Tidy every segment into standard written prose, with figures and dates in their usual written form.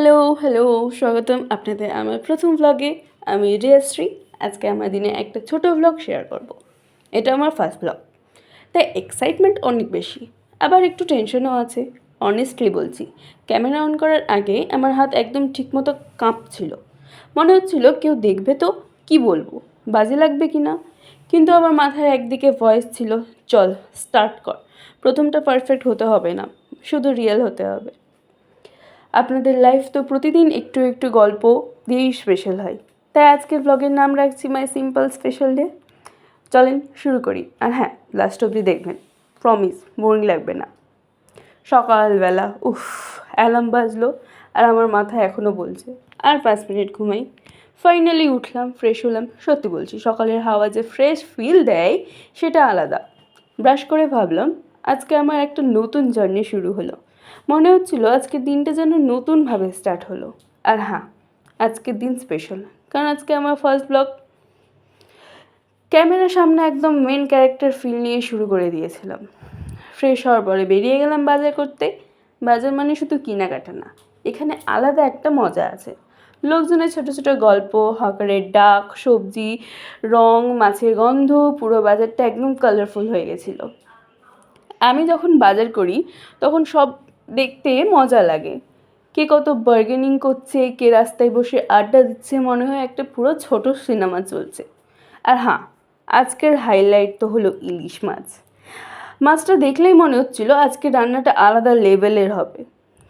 Hello স্বাগতম আপনাদের আমার প্রথম ব্লগে। আমি রিয়াশ্রী। আজকে আমার দিনে একটা ছোট ব্লগ শেয়ার করব। এটা আমার ফার্স্ট ব্লগ, তাই এক্সাইটমেন্ট অনেক বেশি, আবার একটু টেনশনও আছে। অনেস্টলি বলছি, ক্যামেরা অন করার আগে আমার হাত একদম ঠিকমতো কাঁপছিল। মনে হচ্ছিল কেউ দেখবে তো, কি বলবো, বাজে লাগবে কি না। কিন্তু আমার মাথায় একদিকে ভয়েস ছিল, চল স্টার্ট কর, প্রথমটা পারফেক্ট হতে হবে না, শুধু রিয়েল হতে হবে। আপনাদের লাইফ তো প্রতিদিন একটু একটু গল্প দিয়েই স্পেশাল হয়, তাই আজকের ব্লগের নাম রাখছি মাই সিম্পল স্পেশাল ডে। চলেন শুরু করি, আর হ্যাঁ, লাস্ট অবধি দেখবেন, প্রমিস বোরিং লাগবে না। সকালবেলা অ্যালার্ম বাজলো আর আমার মাথায় এখনও বলছে আর 5 মিনিট ঘুমাই। ফাইনালি উঠলাম, ফ্রেশ হলাম। সত্যি বলছি, সকালের হাওয়া যে ফ্রেশ ফিল দেয় সেটা আলাদা। ব্রাশ করে ভাবলাম আজকে আমার একটা নতুন জার্নি শুরু হলো। মনে হচ্ছিল আজকের দিনটা যেন নতুনভাবে স্টার্ট হলো। আর হ্যাঁ, আজকের দিন স্পেশাল, কারণ আজকে আমার ফার্স্ট ব্লগ। ক্যামেরার সামনে একদম মেন ক্যারেক্টার ফিল নিয়ে শুরু করে দিয়েছিলাম। ফ্রেশ হওয়ার পরে বেরিয়ে গেলাম বাজার করতে। বাজার মানে শুধু কেনাকাটা না, এখানে আলাদা একটা মজা আছে। লোকজনের ছোট ছোট গল্প, হকারের ডাক, সবজি, রং, মাছের গন্ধ, পুরো বাজারটা একদম কালারফুল হয়ে গেছিলো। আমি যখন বাজার করি তখন সব দেখতে মজা লাগে। কে কত বার্গেনিং করছে, কে রাস্তায় বসে আড্ডা দিচ্ছে, মনে হয় একটা পুরো ছোট সিনেমা চলছে। আর হ্যাঁ, আজকের হাইলাইট তো হলো ইলিশ মাছ। মাছটা দেখলেই মনে হচ্ছিল আজকে রান্নাটা আলাদা লেভেলের হবে।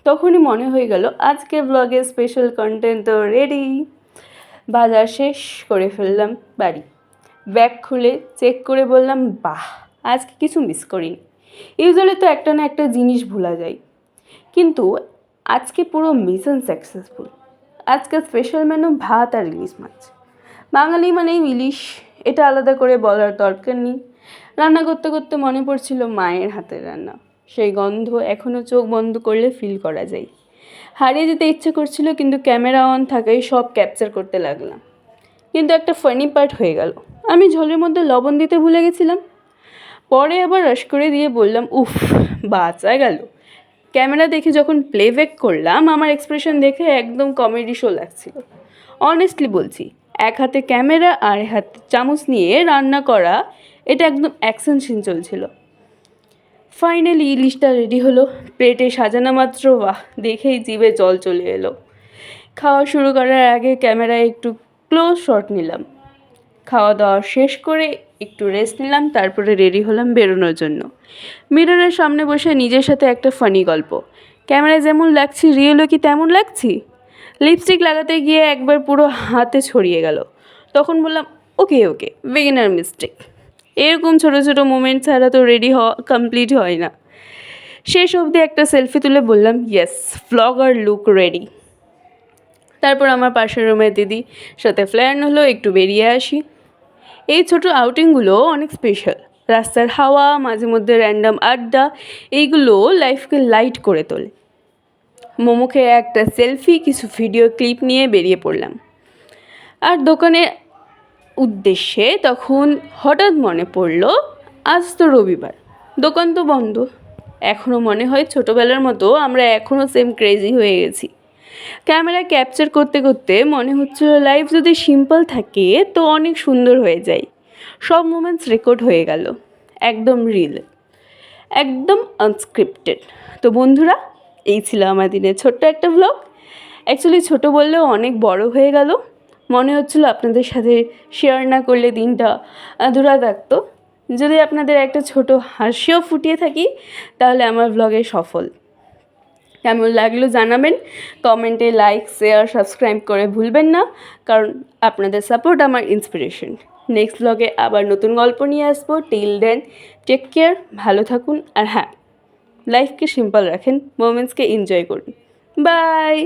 তখনই মনে হয়ে গেল আজকের ব্লগের স্পেশাল কন্টেন্ট তো রেডি। বাজার শেষ করে ফেললাম বাড়ি। ব্যাগ খুলে চেক করে বললাম, বাহ, আজকে কিছু মিস করিনি। ইউজুয়ালি তো একটা না একটা জিনিস ভোলা যায়, কিন্তু আজকে পুরো মিশন সাকসেসফুল। আজকে স্পেশাল মেনু ভাত আর ইলিশ মাছ। বাঙালি মানেই ইলিশ, এটা আলাদা করে বলার দরকার নেই। রান্না করতে করতে মনে পড়ছিল মায়ের হাতের রান্না। সেই গন্ধ এখনও চোখ বন্ধ করলে ফিল করা যায়। হারিয়ে যেতে ইচ্ছে করছিল, কিন্তু ক্যামেরা অন থাকাই সব ক্যাপচার করতে লাগলাম। কিন্তু একটা ফানি পার্ট হয়ে গেল, আমি ঝোলের মধ্যে লবণ দিতে ভুলে গেছিলাম। পরে আবার রাশ করে দিয়ে বললাম, বাঁচা গেল। ক্যামেরা দেখে যখন প্লেব্যাক করলাম, আমার এক্সপ্রেশন দেখে একদম কমেডি শো লাগছিল। অনেস্টলি বলছি, এক হাতে ক্যামেরা আর এক হাতে চামচ নিয়ে রান্না করা, এটা একদম অ্যাকশন সিন চলছিল। ফাইনালি ইলিশটা রেডি হলো, প্লেটে সাজানো মাত্র বাহ, দেখেই জিভে জল চলে এলো। খাওয়া শুরু করার আগে ক্যামেরায় একটু ক্লোজ শট নিলাম। খাওয়া দাওয়া শেষ করে একটু রেস্ট নিলাম, তারপরে রেডি হলাম বেরোনোর জন্য। মিররের সামনে বসে নিজের সাথে একটা ফানি গল্প, ক্যামেরায় যেমন লাগছি রিয়েলও কি তেমন লাগছি। লিপস্টিক লাগাতে গিয়ে একবার পুরো হাতে ছড়িয়ে গেল। তখন বললাম, ওকে বিগিনার মিস্টেক। এরকম ছোটো ছোটো মোমেন্ট ছাড়া তো রেডি হওয়া কমপ্লিট হয় না। শেষ অবধি একটা সেলফি তুলে বললাম, ইয়েস, ভ্লগার লুক রেডি। তারপর আমার পাশের রুমের দিদি সাথে প্ল্যান হলো একটু বেরিয়ে আসি। এই ছোট আউটিংগুলো অনেক স্পেশাল। রাস্তার হাওয়া, মাঝে মধ্যে র্যান্ডাম আড্ডা, এইগুলো লাইফকে লাইট করে তোলে। মোমো খেয়ে একটা সেলফি, কিছু ভিডিও ক্লিপ নিয়ে বেরিয়ে পড়লাম। আর দোকানের উদ্দেশ্যে তখন হঠাৎ মনে পড়ল, আজ তো রবিবার, দোকান তো বন্ধ। এখনও মনে হয় ছোটোবেলার মতো আমরা এখনও সেম ক্রেজি হয়ে গেছি। ক্যামেরা ক্যাপচার করতে করতে মনে হচ্ছিল লাইফ যদি সিম্পল থাকে তো অনেক সুন্দর হয়ে যায়। সব মোমেন্টস রেকর্ড হয়ে গেল, একদম রিল, একদম আনস্ক্রিপ্টেড। তো বন্ধুরা, এই ছিল আমার দিনের ছোট্ট একটা ব্লগ। অ্যাকচুয়ালি ছোট বললেও অনেক বড় হয়ে গেল। মনে হচ্ছিল আপনাদের সাথে শেয়ার না করলে দিনটা আধুরা থাকতো। যদি আপনাদের একটা ছোট হাসিও ফুটিয়ে থাকি, তাহলে আমার ব্লগে সফল। কেমন লাগলো জানাবেন কমেন্টে। লাইক, শেয়ার, সাবস্ক্রাইব করে ভুলবেন না, কারণ আপনাদের সাপোর্ট আমার ইন্সপিরেশন। নেক্সট ব্লগে আবার নতুন গল্প নিয়ে আসবো। টিল দেন, টেক কেয়ার, ভালো থাকুন। আর হ্যাঁ, লাইফকে সিম্পল রাখেন, মোমেন্টসকে এনজয় করুন। বাই।